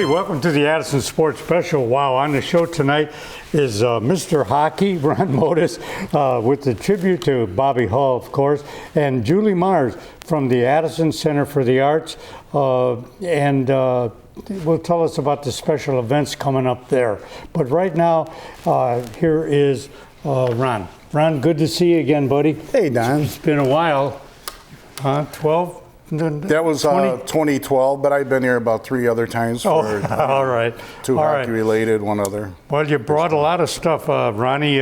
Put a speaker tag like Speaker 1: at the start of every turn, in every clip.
Speaker 1: welcome to the Addison Sports Special. Wow, on the show tonight is Mr. Hockey, Ron Modis, with the tribute to Bobby Hull, of course, and Julie Mars from the Addison Center for the Arts, and will tell us about the special events coming up there. But right now, here is Ron. Ron, good to see you again, buddy.
Speaker 2: Hey, Don.
Speaker 1: It's been a while. 12?
Speaker 2: That was 2012, but I've been here about 3 other times. For,
Speaker 1: all right.
Speaker 2: 2 hockey-related, 1 other.
Speaker 1: Well, you brought a lot of stuff, Ronnie.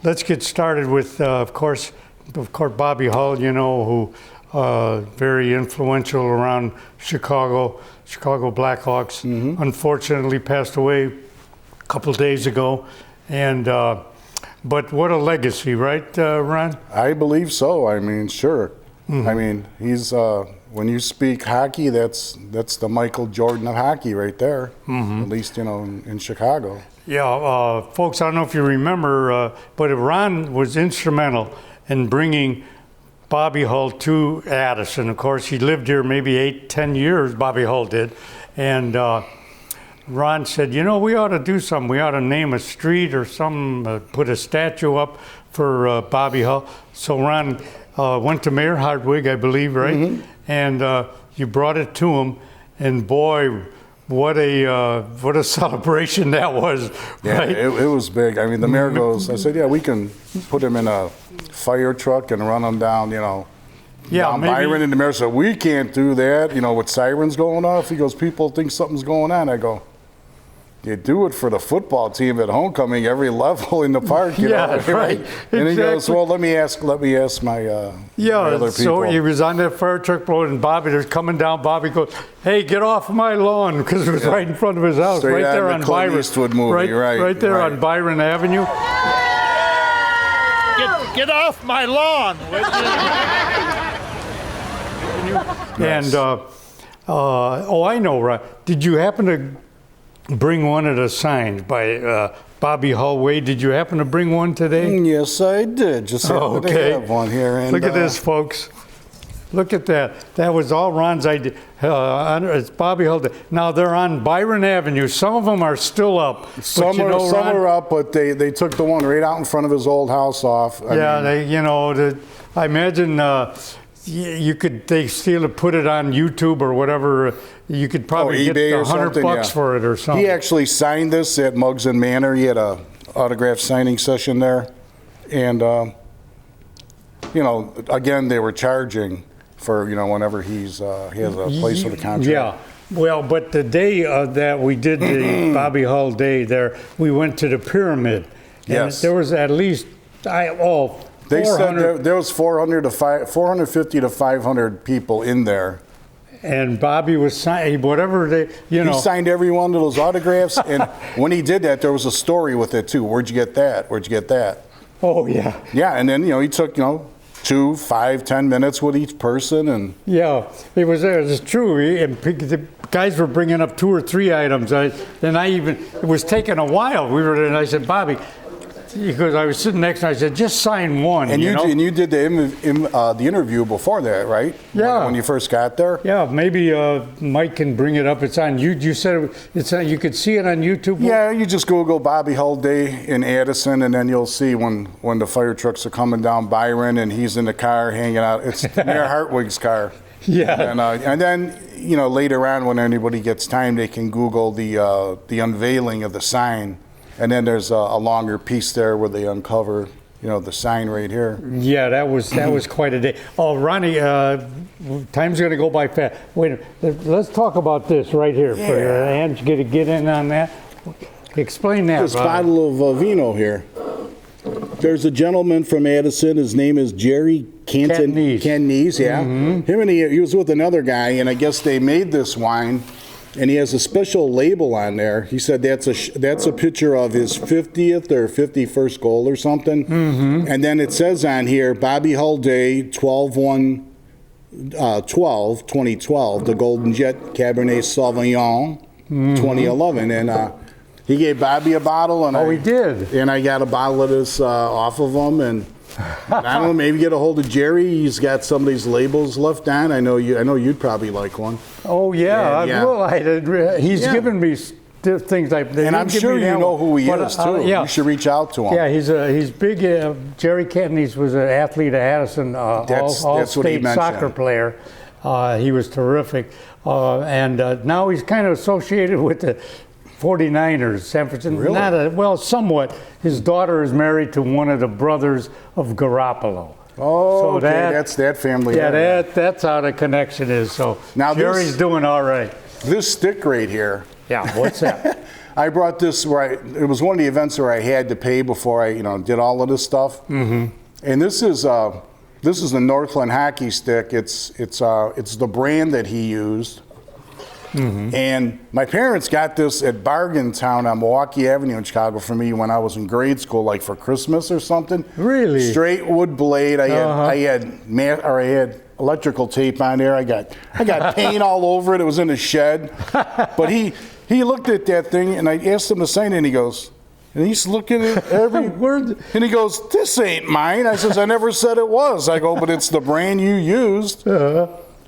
Speaker 1: Let's get started with, of course, Bobby Hull, you know, who very influential around Chicago Blackhawks. Mm-hmm. Unfortunately passed away a couple days ago. And but what a legacy, right, Ron?
Speaker 2: I believe so. I mean, sure. Mm-hmm. I mean, he's when you speak hockey, that's the Michael Jordan of hockey right there. Mm-hmm. At least, you know, in Chicago.
Speaker 1: Yeah, folks, I don't know if you remember, but Ron was instrumental in bringing Bobby Hull to Addison. Of course, he lived here maybe 8-10 years, Bobby Hull did. And Ron said, you know, we ought to do something. We ought to name a street or something, put a statue up for Bobby Hull. So Ron went to Mayor Hartwig, I believe, right? Mm-hmm. And you brought it to him, and boy, what a celebration that was!
Speaker 2: Yeah,
Speaker 1: right?
Speaker 2: it was big. I mean, the mayor goes, I said, yeah, we can put him in a fire truck and run him down, you know.
Speaker 1: Yeah,
Speaker 2: down
Speaker 1: maybe.
Speaker 2: Byron, and the mayor said, we can't do that, you know, with sirens going off. He goes, people think something's going on. I go, you do it for the football team at homecoming, every level in the park. You know,
Speaker 1: right.
Speaker 2: And he goes, well, let me ask my my other people.
Speaker 1: So he was on that fire truck road, and Bobby was coming down. Bobby goes, "Hey, get off my lawn," because it was right in front of his house,
Speaker 2: straight
Speaker 1: right there on Byron.
Speaker 2: Eastwood movie,
Speaker 1: right there on Byron Avenue.
Speaker 3: Get off my lawn!
Speaker 1: And I know, right? Did you happen to bring one of the signs by Bobby Hull Way? Did you happen to bring one today?
Speaker 2: Yes, I did. Just happen to have one here. And,
Speaker 1: look at this, folks. Look at that. That was all Ron's idea. It's Bobby Hull Day. Now they're on Byron Avenue. Some of them are still up.
Speaker 2: Some are up, but they took the one right out in front of his old house off.
Speaker 1: I imagine they steal it, put it on YouTube or whatever. You could probably get $100 for it or something.
Speaker 2: He actually signed this at Muggs and Manor. He had a autograph signing session there, and you know, again, they were charging for, you know, whenever he has a place for the contract.
Speaker 1: Yeah. Well, but the day that we did the Bobby Hull Day there, we went to the Pyramid. And
Speaker 2: yes.
Speaker 1: There was at least
Speaker 2: They said there was 450 to 500 people in there.
Speaker 1: And Bobby was signing whatever
Speaker 2: He signed every one of those autographs, and when he did that, there was a story with it too. Where'd you get that? Where'd you get that?
Speaker 1: Oh yeah.
Speaker 2: Yeah, and then he took 2, 5, 10 minutes with each person, and
Speaker 1: yeah, it was true. And the guys were bringing up 2 or 3 items. It was taking a while. And I said, Bobby. Because I was sitting next to him, I said, just sign one.
Speaker 2: And you did the interview before that, right?
Speaker 1: Yeah.
Speaker 2: When you first got there?
Speaker 1: Yeah, maybe Mike can bring it up. It's on you. You said you could see it on YouTube?
Speaker 2: Yeah, you just Google Bobby Hull Day in Addison, and then you'll see when the fire trucks are coming down Byron and he's in the car hanging out. It's Mayor Hartwig's car.
Speaker 1: Yeah.
Speaker 2: And then, later on when anybody gets time, they can Google the unveiling of the sign. And then there's a longer piece there where they uncover, the sign right here.
Speaker 1: Yeah, that was quite a day. Oh, Ronnie, time's going to go by fast. Wait, let's talk about this right here.
Speaker 2: Yeah.
Speaker 1: For your hands, get in on that. Explain that.
Speaker 2: This bottle of vino here. There's a gentleman from Addison. His name is Jerry Cantonese, yeah. Mm-hmm. Him and he was with another guy, and I guess they made this wine. And he has a special label on there. He said that's a picture of his 50th or 51st goal or something. Mm-hmm. And then it says on here, Bobby Hull Day, 12/1/2012, the Golden Jet Cabernet Sauvignon, 2011. And he gave Bobby a bottle. And
Speaker 1: he did.
Speaker 2: And I got a bottle of this off of him. And I don't know, maybe get a hold of Jerry. He's got some of these labels left on. I know you'd probably like one.
Speaker 1: Oh yeah,
Speaker 2: And, yeah.
Speaker 1: he's given me things like.
Speaker 2: And I'm sure you know who he is too.
Speaker 1: Yeah.
Speaker 2: You should reach out to him.
Speaker 1: Yeah, he's big. Jerry Cantonese was an athlete at Addison,
Speaker 2: That's what he
Speaker 1: all-state
Speaker 2: mentioned.
Speaker 1: soccer player. He was terrific, and now he's kind of associated with the 49ers, San Francisco.
Speaker 2: Really?
Speaker 1: Somewhat. His daughter is married to one of the brothers of Garoppolo.
Speaker 2: Oh,
Speaker 1: So
Speaker 2: okay, that's that family.
Speaker 1: Yeah, that's how the connection is. So
Speaker 2: Now
Speaker 1: Jerry's doing all right.
Speaker 2: This stick right here.
Speaker 1: Yeah, what's that?
Speaker 2: I brought this it was one of the events where I had to pay before I did all of this stuff. Mm-hmm. And this is the Northland hockey stick. It's the brand that he used. Mm-hmm. And my parents got this at Bargain Town on Milwaukee Avenue in Chicago for me when I was in grade school, like for Christmas or something.
Speaker 1: Really?
Speaker 2: Straight wood blade. I had electrical tape on there. I got paint all over it. It was in a shed. But he looked at that thing, and I asked him to sign it, and he goes, and he's looking at every word, and he goes, "This ain't mine." I says, "I never said it was." I go, "But it's the brand you used."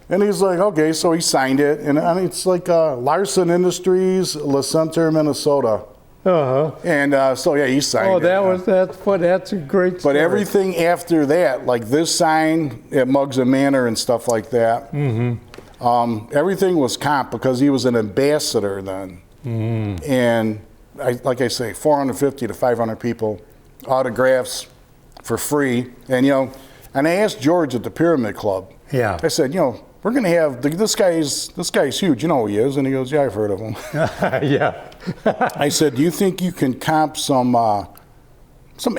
Speaker 2: And he's like, "Okay," so he signed it, and it's like Larson Industries, La Center, Minnesota. And so yeah, he signed it.
Speaker 1: That's a great story.
Speaker 2: But everything after that, like this sign at Muggs and Manor and stuff like that, everything was comp because he was an ambassador then. And like I say, 450 to 500 people, autographs for free. And and I asked George at the Pyramid Club.
Speaker 1: Yeah.
Speaker 2: I said, we're going to have this guy's huge. You know who he is? And he goes, "Yeah, I've heard of him."
Speaker 1: Yeah.
Speaker 2: I said, "Do you think you can comp some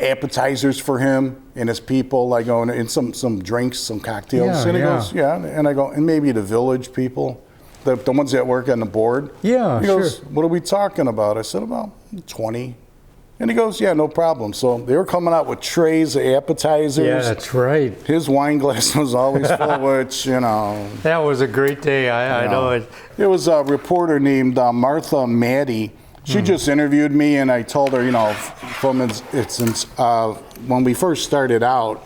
Speaker 2: appetizers for him and his people, like and some drinks, some cocktails?"
Speaker 1: Yeah,
Speaker 2: and he
Speaker 1: yeah.
Speaker 2: goes, "Yeah." And I go, "And maybe the village people, the ones that work on the board?"
Speaker 1: Yeah,
Speaker 2: He goes,
Speaker 1: sure.
Speaker 2: "What are we talking about?" I said, "About 20." And he goes, "Yeah, no problem." So they were coming out with trays of appetizers.
Speaker 1: Yeah, that's right.
Speaker 2: His wine glass was always full, which,
Speaker 1: That was a great day. I know it.
Speaker 2: There was a reporter named Martha Maddie. She just interviewed me, and I told her, from when we first started out,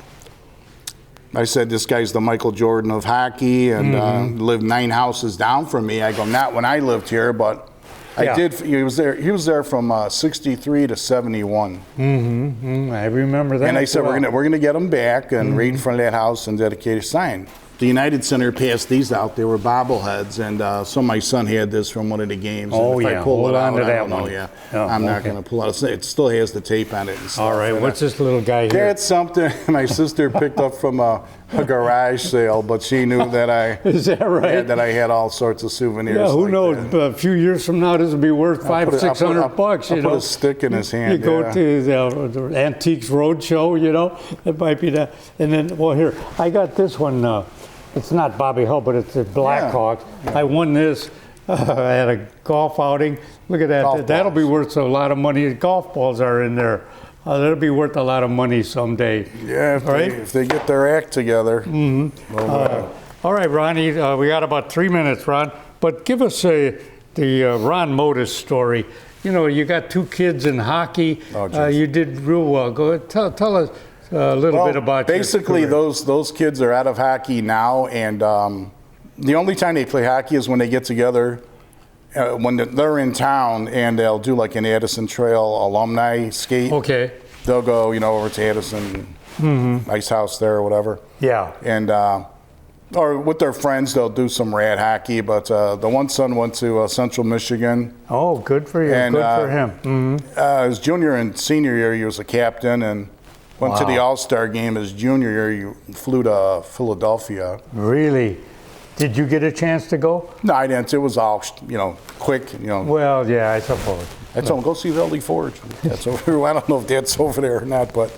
Speaker 2: I said, "This guy's the Michael Jordan of hockey," and lived 9 houses down from me. I go, "Not when I lived here, but I did." He was there from 63 to 71.
Speaker 1: I remember that.
Speaker 2: And I said,
Speaker 1: well.
Speaker 2: we're gonna get him back and right in front of that house and dedicate a sign. The United Center passed these out. They were bobbleheads, and so my son had this from one of the games.
Speaker 1: Oh,
Speaker 2: and if
Speaker 1: yeah.
Speaker 2: I pull
Speaker 1: Hold
Speaker 2: it
Speaker 1: on
Speaker 2: out,
Speaker 1: to
Speaker 2: I
Speaker 1: that
Speaker 2: don't know.
Speaker 1: one.
Speaker 2: Yeah,
Speaker 1: Oh,
Speaker 2: I'm not
Speaker 1: okay.
Speaker 2: gonna pull it out. It still has the tape on it. And stuff.
Speaker 1: All right,
Speaker 2: And,
Speaker 1: what's this little guy here?
Speaker 2: That's something my sister picked up from a garage sale, but she knew that
Speaker 1: Is that right?
Speaker 2: that I had all sorts of souvenirs.
Speaker 1: Yeah, who
Speaker 2: like
Speaker 1: knows?
Speaker 2: that.
Speaker 1: A few years from now, this will be worth $500-600.
Speaker 2: I'll put a stick in his hand.
Speaker 1: You go
Speaker 2: yeah.
Speaker 1: to the Antiques Roadshow, it might be that. And then, here, I got this one. It's not Bobby Hull, but it's the Blackhawks.
Speaker 2: Yeah.
Speaker 1: I won this at a golf outing. Look at that.
Speaker 2: Golf
Speaker 1: That'll be
Speaker 2: balls.
Speaker 1: worth a lot of money. Golf balls are in there. That'll be worth a lot of money someday.
Speaker 2: Yeah, if they get their act together.
Speaker 1: All right, Ronnie, we got about 3 minutes, Ron. But give us the Ron Modus story. You got 2 kids in hockey.
Speaker 2: Oh, geez.
Speaker 1: You did real well. Go ahead, tell us a little bit about your
Speaker 2: basically
Speaker 1: career.
Speaker 2: those kids are out of hockey now, and the only time they play hockey is when they get together when they're in town, and they'll do like an Addison Trail alumni skate.
Speaker 1: Okay.
Speaker 2: They'll go over to Addison Ice House there or whatever,
Speaker 1: Yeah.
Speaker 2: and or with their friends they'll do some rad hockey. But the one son went to Central Michigan.
Speaker 1: Oh, good for you.
Speaker 2: And,
Speaker 1: good for him.
Speaker 2: His junior and senior year, he was a captain, and went to the All-Star game. His junior year, he flew to Philadelphia.
Speaker 1: Really? Did you get a chance to go?
Speaker 2: No, I didn't. It was all, quick.
Speaker 1: Well, yeah, I suppose.
Speaker 2: I told him, go see Valley Forge. That's over. I don't know if that's over there or not, but.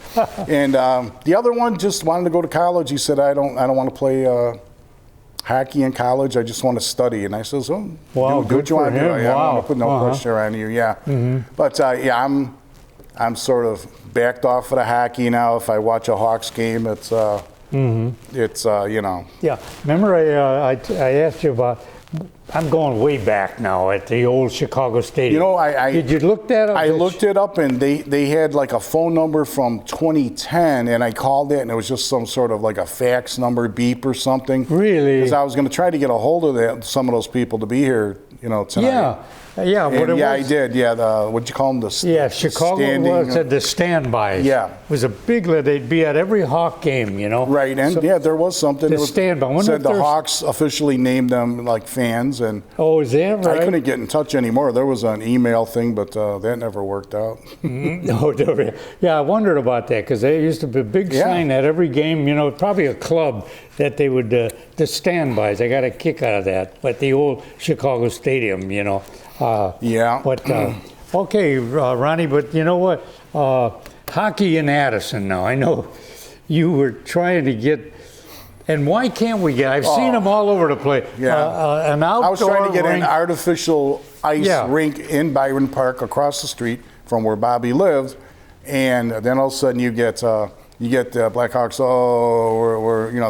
Speaker 2: And the other one just wanted to go to college. He said, I don't want to play hockey in college. I just want to study. And I says, oh,
Speaker 1: Wow,
Speaker 2: do
Speaker 1: good
Speaker 2: what you want
Speaker 1: for
Speaker 2: to do.
Speaker 1: him.
Speaker 2: Yeah, I don't
Speaker 1: Wow.
Speaker 2: want to put no pressure on you. Yeah. But I'm sort of backed off of the hockey now. If I watch a Hawks game, it's
Speaker 1: Yeah. Remember, I asked you about I'm going way back now at the old Chicago Stadium.
Speaker 2: You know,
Speaker 1: did you look that up?
Speaker 2: I looked it up, and they had like a phone number from 2010, and I called it, and it was just some sort of like a fax number, beep or something.
Speaker 1: Really?
Speaker 2: Because I was going to try to get a hold of some of those people to be here, tonight.
Speaker 1: Yeah. What it was,
Speaker 2: I did. Yeah, what'd you call them?
Speaker 1: Chicago said the standbys.
Speaker 2: Yeah.
Speaker 1: It was a big, they'd be at every Hawk game,
Speaker 2: Right, and there was something.
Speaker 1: The standby.
Speaker 2: Said the Hawks officially named them like fans, and
Speaker 1: oh, is that right?
Speaker 2: I couldn't get in touch anymore. There was an email thing, but that never worked out.
Speaker 1: Yeah, I wondered about that because there used to be a big sign at every game, probably a club that they would, the standbys. I got a kick out of that, at the old Chicago Stadium, But, okay, Ronnie, but you know what? Hockey in Addison now. I know you were trying to get, and why can't we get, I've seen them all over the place.
Speaker 2: Yeah.
Speaker 1: An outdoor
Speaker 2: I was trying to get
Speaker 1: rink.
Speaker 2: an artificial ice rink in Byron Park across the street from where Bobby lived, and then all of a sudden you get the Blackhawks,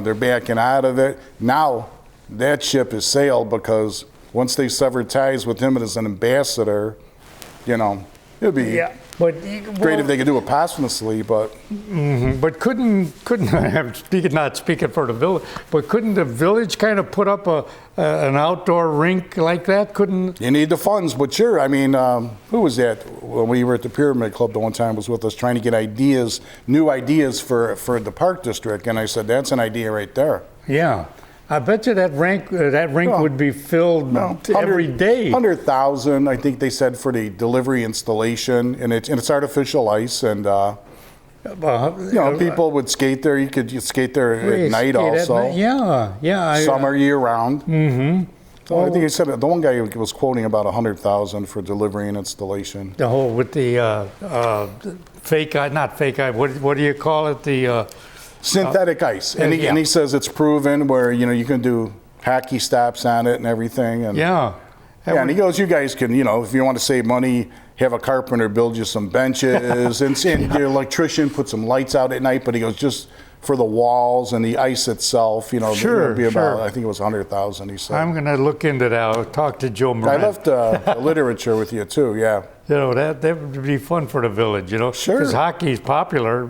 Speaker 2: they're backing out of it. Now that ship has sailed because once they severed ties with him as an ambassador, it'd be great if they could do it posthumously, but
Speaker 1: but couldn't not speaking for the village, but couldn't the village kind of put up an outdoor rink like that? Couldn't
Speaker 2: you need the funds? But sure, I mean, who was that when we were at the Pyramid Club the one time was with us trying to get new ideas for the park district, and I said that's an idea right there.
Speaker 1: Yeah. I bet you that rink would be filled every day.
Speaker 2: 100,000, I think they said, for the delivery installation, and it's artificial ice, and people would skate there. You could skate there at night also. Summer year round. Mm-hmm. So I think he said the one guy was quoting about 100,000 for delivery and installation.
Speaker 1: The whole with the not fake eye. What do you call it? The
Speaker 2: synthetic ice, and he says it's proven where you can do hockey stops on it and everything. And and he goes, you guys can if you want to save money, have a carpenter build you some benches, and the electrician put some lights out at night. But he goes just for the walls and the ice itself, it'll be about I think it was 100,000. He said.
Speaker 1: I'm going to look into that. I'll talk to Joe Moran.
Speaker 2: I left literature with you too. Yeah.
Speaker 1: That would be fun for the village.
Speaker 2: Sure.
Speaker 1: Because hockey is popular.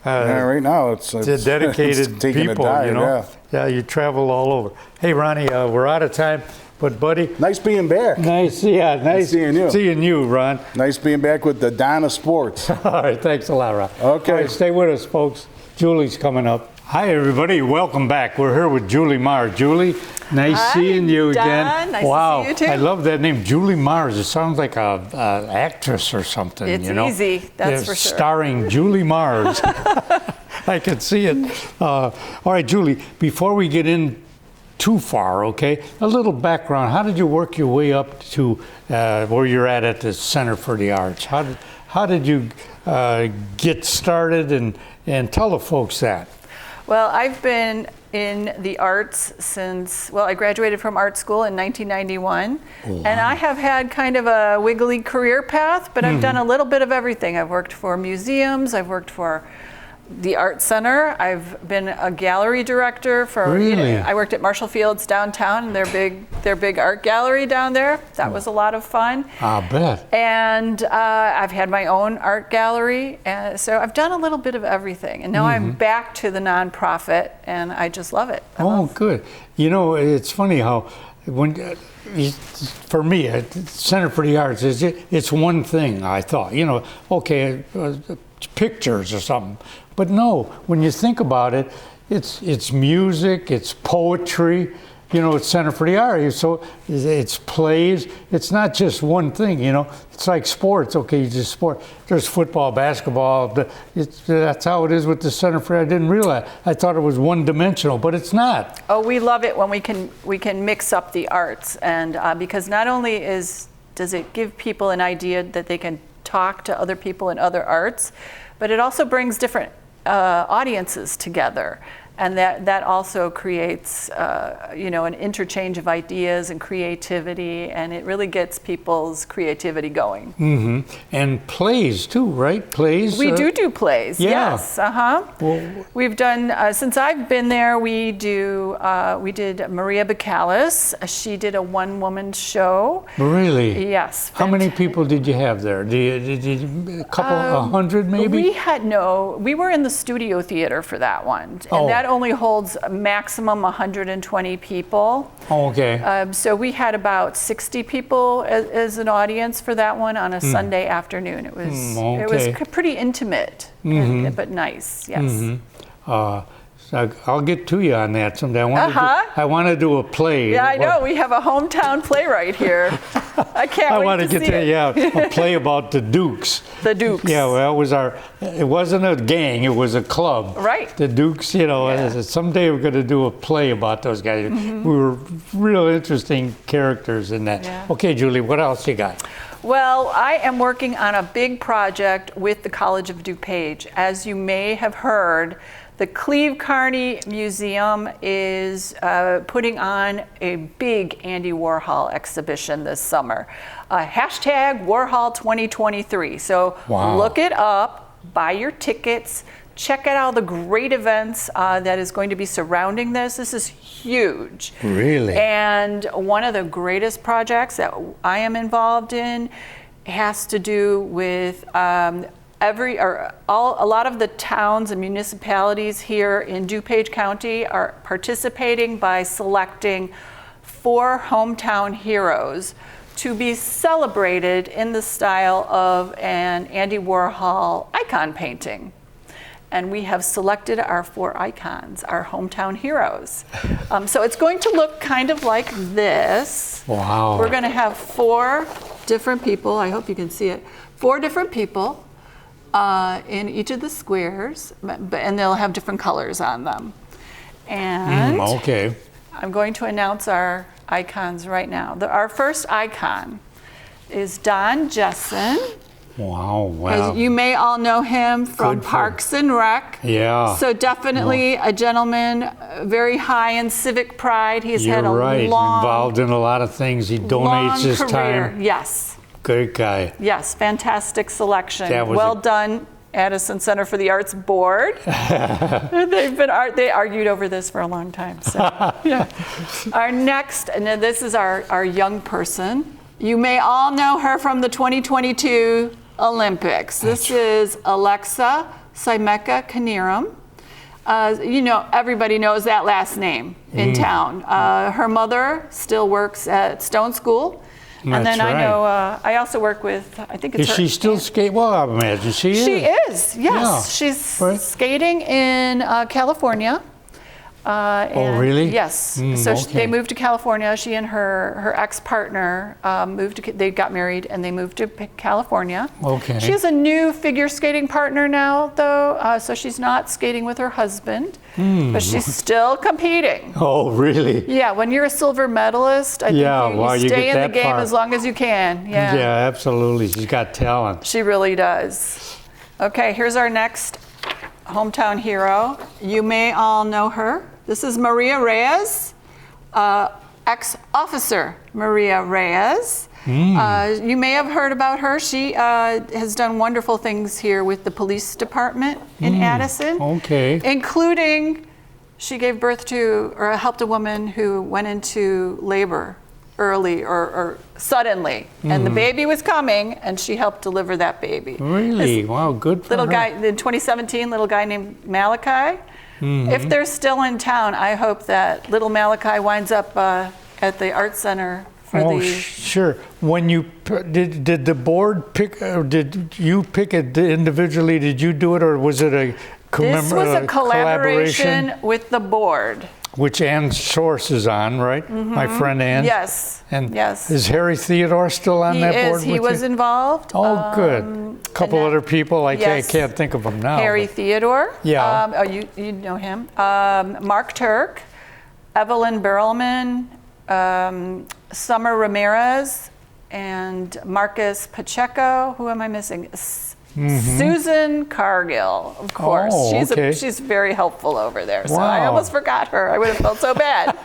Speaker 2: Right now it's
Speaker 1: dedicated
Speaker 2: taking
Speaker 1: people,
Speaker 2: a dive,
Speaker 1: Yeah, you travel all over. Hey, Ronnie, we're out of time, but buddy.
Speaker 2: Nice being back.
Speaker 1: Nice
Speaker 2: seeing you.
Speaker 1: Seeing you, Ron.
Speaker 2: Nice being back with the Donna Sports.
Speaker 1: All right, thanks a lot, Ron.
Speaker 2: Okay.
Speaker 1: All right, stay with us, folks. Julie's coming up. Hi, everybody. Welcome back. We're here with Julie Mars. Julie, nice seeing you again.
Speaker 4: Nice
Speaker 1: wow,
Speaker 4: to see you too.
Speaker 1: I love that name, Julie Mars. It sounds like a actress or something.
Speaker 4: It's easy, that's for sure.
Speaker 1: Starring Julie Mars. I can see it. All right, Julie, before we get in too far, okay, a little background. How did you work your way up to where you're at the Center for the Arts? How did you get started, and tell the folks that?
Speaker 4: Well, I've been in the arts since, I graduated from art school in 1991. Oh, wow. And I have had kind of a wiggly career path, but I've done a little bit of everything. I've worked for museums, I've worked for the Art Center. I've been a gallery director for.
Speaker 1: Really?
Speaker 4: I worked at Marshall Field's downtown, their big art gallery down there. That was a lot of fun.
Speaker 1: I bet.
Speaker 4: And I've had my own art gallery, so I've done a little bit of everything. And now I'm back to the nonprofit, and I just love it.
Speaker 1: Good. It's funny how for me, Center for the Arts it's one thing. I thought, pictures or something. But no, when you think about it, it's music, it's poetry, it's Center for the Arts. So it's plays. It's not just one thing, It's like sports. Okay, just sport. There's football, basketball. That's how it is with the Center for. I didn't realize. I thought it was one-dimensional, but it's not.
Speaker 4: Oh, we love it when we can mix up the arts, and because not only does it give people an idea that they can talk to other people in other arts, but it also brings different audiences together. And that also creates, an interchange of ideas and creativity, and it really gets people's creativity going.
Speaker 1: Mm-hmm. And plays too, right? Plays.
Speaker 4: We do plays.
Speaker 1: Yeah.
Speaker 4: Yes. Well, we've done since I've been there. We did Maria Bacalus. She did a one-woman show.
Speaker 1: Really?
Speaker 4: Yes.
Speaker 1: How many people did you have there? Did you a couple, 100 maybe?
Speaker 4: We were in the studio theater for that one, and that only holds a maximum 120 people.
Speaker 1: Okay.
Speaker 4: So we had about 60 people as an audience for that one on a Sunday afternoon. It was pretty intimate, but nice. Yes.
Speaker 1: Mm-hmm. So I'll get to you on that someday. I want to do a play.
Speaker 4: Yeah, I know. We have a hometown playwright here. I can't wait to see it.
Speaker 1: A play about the Dukes.
Speaker 4: The Dukes.
Speaker 1: Yeah, well, it wasn't a gang, it was a club.
Speaker 4: Right.
Speaker 1: The Dukes, someday we're going to do a play about those guys. Mm-hmm. We were real interesting characters in that. Yeah. Okay, Julie, what else you got?
Speaker 4: Well, I am working on a big project with the College of DuPage. As you may have heard, the Cleve Carney Museum is putting on a big Andy Warhol exhibition this summer. Hashtag Warhol 2023. So Look it up, buy your tickets, check out all the great events that is going to be surrounding this. This is huge.
Speaker 1: Really?
Speaker 4: And one of the greatest projects that I am involved in has to do with a lot of the towns and municipalities here in DuPage County are participating by selecting 4 hometown heroes to be celebrated in the style of an Andy Warhol icon painting. And we have selected our 4 icons, our hometown heroes. So it's going to look kind of like this.
Speaker 1: Wow.
Speaker 4: We're going to have 4 different people. I hope you can see it. 4 different people in each of the squares, and they'll have different colors on them. And I'm going to announce our icons right now. Our first icon is Don Jessen.
Speaker 1: Wow.
Speaker 4: You may all know him from Parks and Rec.
Speaker 1: Yeah.
Speaker 4: So definitely a gentleman, very high in civic pride. He's had a long,
Speaker 1: involved in a lot of things. He donates his time.
Speaker 4: Yes.
Speaker 1: Great guy.
Speaker 4: Yes, fantastic selection.
Speaker 1: Well
Speaker 4: done, Addison Center for the Arts Board. They argued over this for a long time. So, yeah. Our next, and then this is our young person. You may all know her from the 2022 Olympics. This is Alexa Saimeka Kaniram. Everybody knows that last name in town. Her mother still works at Stone School. And then I know, I also work with, I think it's
Speaker 1: her. Is she still skating? Well, I imagine she is.
Speaker 4: She is, yes.
Speaker 1: Yeah.
Speaker 4: She's skating in California.
Speaker 1: Really?
Speaker 4: Yes. They moved to California. She and her ex-partner they got married and they moved to California.
Speaker 1: Okay.
Speaker 4: She has a new figure skating partner now, though, so she's not skating with her husband, but she's still competing.
Speaker 1: Oh, really?
Speaker 4: Yeah, when you're a silver medalist, I think you stay in the game as long as you can. Yeah.
Speaker 1: Yeah, absolutely. She's got talent.
Speaker 4: She really does. Okay, here's our next hometown hero. You may all know her. This is Maria Reyes, ex-officer Maria Reyes. You may have heard about her. She has done wonderful things here with the police department in Addison.
Speaker 1: Okay.
Speaker 4: Including, she gave birth to, or helped a woman who went into labor early or suddenly, and the baby was coming, and she helped deliver that baby.
Speaker 1: Really? Wow, good for her.
Speaker 4: Guy in 2017, little guy named Malachi. If they're still in town, I hope that little Malachi winds up at the art center for
Speaker 1: sure. When you did the board pick? Did you pick it individually? Did you do it, or was it a
Speaker 4: This was a collaboration with the board.
Speaker 1: Which Ann Source is on, right? My friend Ann.
Speaker 4: Yes.
Speaker 1: And
Speaker 4: yes.
Speaker 1: Is Harry Theodore still on that board?
Speaker 4: He was involved.
Speaker 1: Oh, good. A couple other people. I can't think of them now.
Speaker 4: Harry Theodore.
Speaker 1: Yeah.
Speaker 4: You know him. Mark Turk, Evelyn Berlman, Summer Ramirez, and Marcus Pacheco. Who am I missing? Susan Cargill, of course.
Speaker 1: Oh, okay.
Speaker 4: She's very helpful over there. So
Speaker 1: Wow.
Speaker 4: I almost forgot her. I would have felt so bad.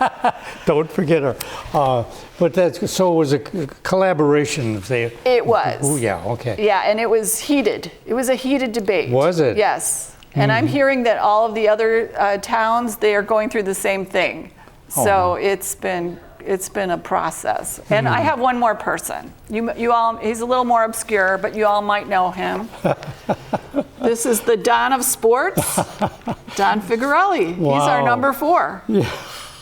Speaker 1: Don't forget her. But so it was a collaboration.
Speaker 4: It was.
Speaker 1: Oh, yeah, okay.
Speaker 4: Yeah, and it was heated. It was a heated debate.
Speaker 1: Was it?
Speaker 4: Yes. And I'm hearing that all of the other towns, they are going through the same thing. So it's been a process. And I have one more person. You all, he's a little more obscure, but you all might know him. This is the Don of sports, Don Figarelli.
Speaker 1: Wow.
Speaker 4: He's our number 4. Yeah.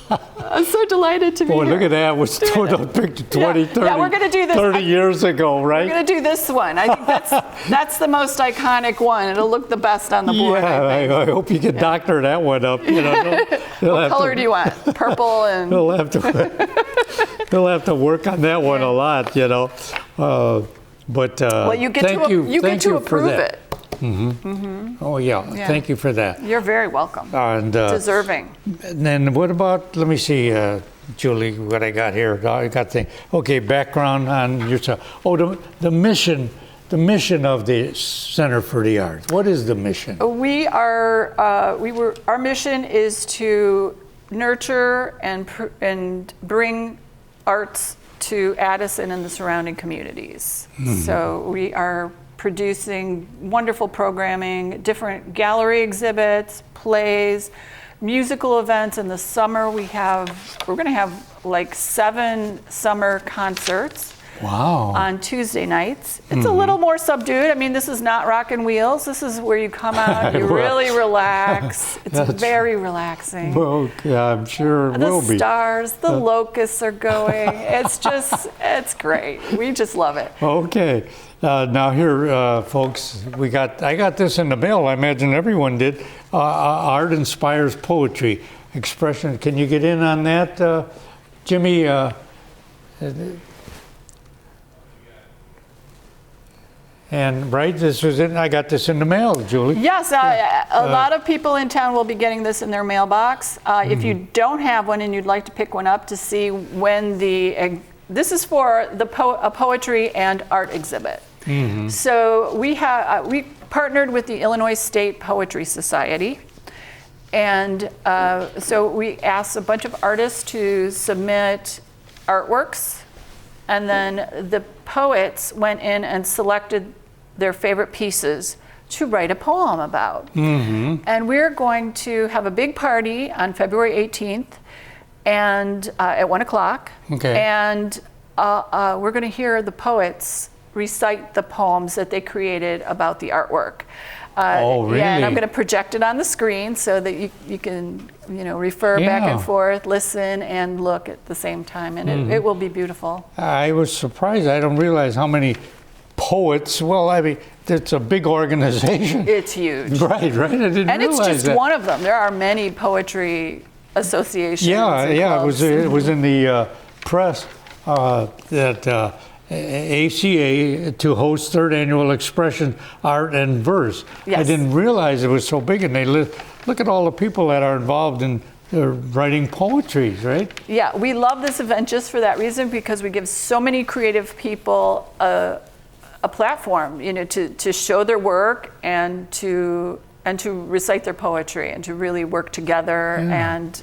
Speaker 4: I'm so delighted to be
Speaker 1: Boy,
Speaker 4: here.
Speaker 1: look at that. Was
Speaker 4: Doing it.
Speaker 1: picked 20,
Speaker 4: Yeah.
Speaker 1: 30,
Speaker 4: Yeah, we're gonna do this.
Speaker 1: 30 years ago, right?
Speaker 4: We're going to do this one. I think that's the most iconic one. It'll look the best on the board.
Speaker 1: Yeah,
Speaker 4: I think.
Speaker 1: I hope you can doctor that one up. You know,
Speaker 4: What color do you want? Purple and...
Speaker 1: He'll have to work on that one a lot, you know. But
Speaker 4: Well, you get
Speaker 1: thank
Speaker 4: to
Speaker 1: you,
Speaker 4: you
Speaker 1: thank
Speaker 4: get to
Speaker 1: you for
Speaker 4: approve
Speaker 1: that.
Speaker 4: it.
Speaker 1: Oh yeah, thank you for that.
Speaker 4: You're very welcome.
Speaker 1: And
Speaker 4: Deserving.
Speaker 1: and then what about? Let me see, Julie, what I got here. I got the okay background on yourself. Oh, the mission. The mission of the Center for the Arts. What is the mission?
Speaker 4: Our mission is to nurture and bring arts to Addison and the surrounding communities. So we are producing wonderful programming, different gallery exhibits, plays, musical events. In the summer, we're going to have like 7 summer concerts.
Speaker 1: Wow.
Speaker 4: On Tuesday nights. It's a little more subdued. I mean, this is not Rock and Wheels. This is where you come out, you really relax. It's very relaxing.
Speaker 1: Well, yeah, I'm sure it will
Speaker 4: The
Speaker 1: be.
Speaker 4: stars, the locusts are going. It's great. We just love it.
Speaker 1: Okay. Now here, folks, I got this in the mail. I imagine everyone did. Art inspires poetry. Expression. Can you get in on that, Jimmy? And right, this was in. I got this in the mail, Julie.
Speaker 4: Yes, a lot of people in town will be getting this in their mailbox. If you don't have one and you'd like to pick one up to see when this is for a poetry and art exhibit. So we partnered with the Illinois State Poetry Society. And so we asked a bunch of artists to submit artworks. And then the poets went in and selected their favorite pieces to write a poem about. And we're going to have a big party on February 18th and at 1 o'clock.
Speaker 1: Okay.
Speaker 4: And we're going to hear the poets recite the poems that they created about the artwork.
Speaker 1: Oh, really?
Speaker 4: Yeah, and I'm going to project it on the screen so that you can refer back and forth, listen, and look at the same time, and it will be beautiful.
Speaker 1: I was surprised. I don't realize how many poets. Well, I mean, it's a big organization.
Speaker 4: It's huge.
Speaker 1: Right. I didn't
Speaker 4: And
Speaker 1: realize
Speaker 4: it's just
Speaker 1: that.
Speaker 4: one of them. There are many poetry associations.
Speaker 1: Yeah.
Speaker 4: and clubs.
Speaker 1: It was in the press that. ACA to host 3rd annual Expression Art and Verse.
Speaker 4: Yes.
Speaker 1: I didn't realize it was so big, and they look at all the people that are involved in writing poetry, right?
Speaker 4: Yeah, we love this event just for that reason, because we give so many creative people a platform, to show their work and to recite their poetry and to really work together. And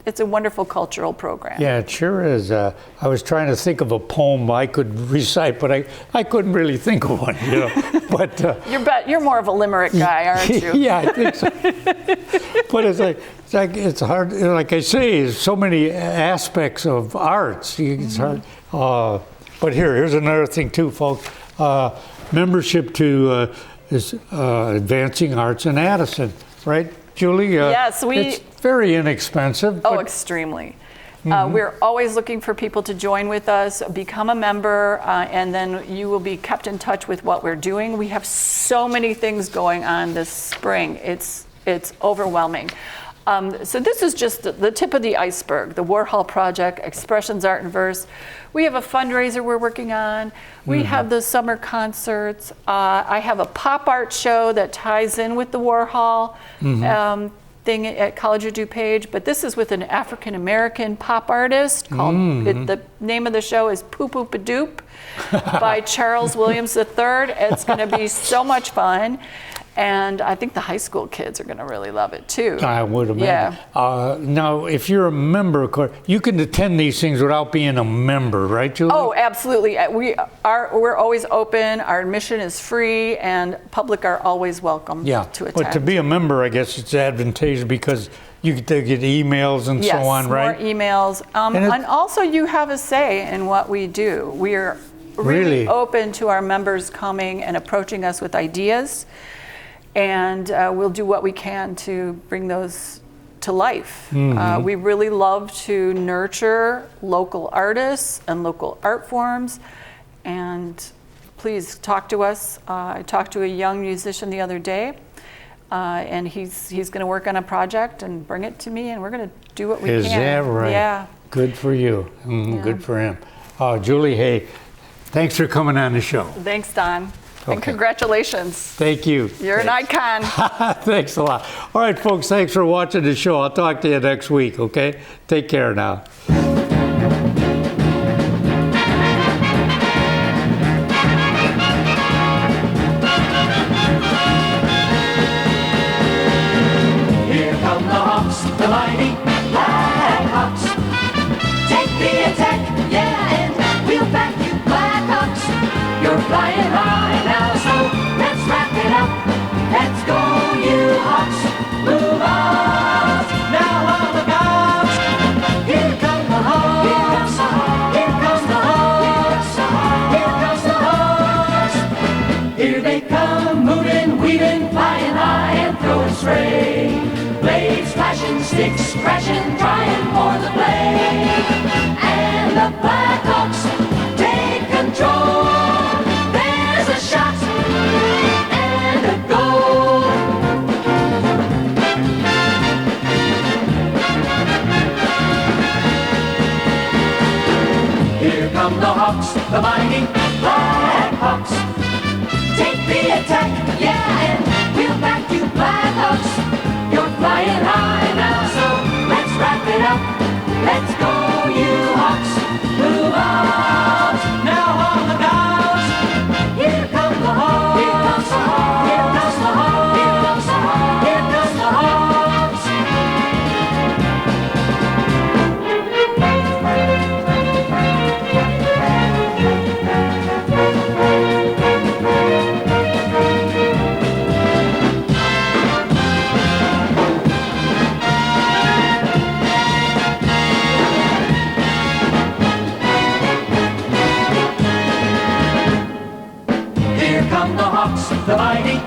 Speaker 4: it's a wonderful cultural program.
Speaker 1: Yeah, it sure is. I was trying to think of a poem I could recite, but I couldn't really think of one, But
Speaker 4: You're more of a limerick guy, aren't you?
Speaker 1: yeah, I think so. But it's hard. Like I say, there's so many aspects of arts. It's hard. But here's another thing too, folks. Membership to is Advancing Arts in Addison, right, Julie?
Speaker 4: Yes,
Speaker 1: it's very inexpensive.
Speaker 4: Oh,
Speaker 1: but
Speaker 4: extremely. We're always looking for people to join with us, become a member, and then you will be kept in touch with what we're doing. We have so many things going on this spring. It's overwhelming. So this is just the tip of the iceberg, the Warhol Project, Expressions Art and Verse. We have a fundraiser we're working on. We have the summer concerts. I have a pop art show that ties in with the Warhol. thing at College of DuPage, but this is with an African American pop artist called, the name of the show is Poop Oop a Doop by Charles Williams III. It's going to be so much fun. And I think the high school kids are going to really love it too.
Speaker 1: I would imagine.
Speaker 4: Yeah.
Speaker 1: Now, if you're a member, of course, you can attend these things without being a member, right, Julie?
Speaker 4: Oh, absolutely. We're always open. Our admission is free, and public are always welcome to attend.
Speaker 1: But to be a member, I guess it's advantageous because you get to get emails and so on, right?
Speaker 4: Yes, more emails. And also you have a say in what we do. We are really open to our members coming and approaching us with ideas. And we'll do what we can to bring those to life. We really love to nurture local artists and local art forms. And please talk to us. I talked to a young musician the other day, and he's going to work on a project and bring it to me, and we're going to do what we can.
Speaker 1: Is that right?
Speaker 4: Yeah.
Speaker 1: Good for you.
Speaker 4: Yeah.
Speaker 1: Good for him. Julie, hey, thanks for coming on the show.
Speaker 4: Thanks, Don. And congratulations.
Speaker 1: Thank you.
Speaker 4: You're an icon.
Speaker 1: Thanks a lot. All right, folks, thanks for watching the show. I'll talk to you next week, okay? Take care now.
Speaker 5: Here come the Hawks, the mighty Black Hawks. Take the attack, yeah, and we'll back you, Black Hawks. You're flying high now, so let's wrap it up. Let's go, you Hawks. Move on. Now on the Hawks. Here come the Hawks. Here comes the Hawks. Here comes the Hawks. Here they come, moving, weaving, flying high and throwing spray. Blades flashing, sticks crashing, trying for the blade. And the Black Hawks take control. There's a shot and a goal. Here come the Hawks, the mighty Black Hawks. Take the attack, yeah, and we'll back you, Black Hawks. You're flying high now, so let's wrap it up. Let's go, you Hawks. Move out. Now on the Downs. Here come the Hawks. Here comes the Hawks. Here comes the Hawks. Here comes the Hawks. Here comes the Hawks. Here come the Hawks, the mighty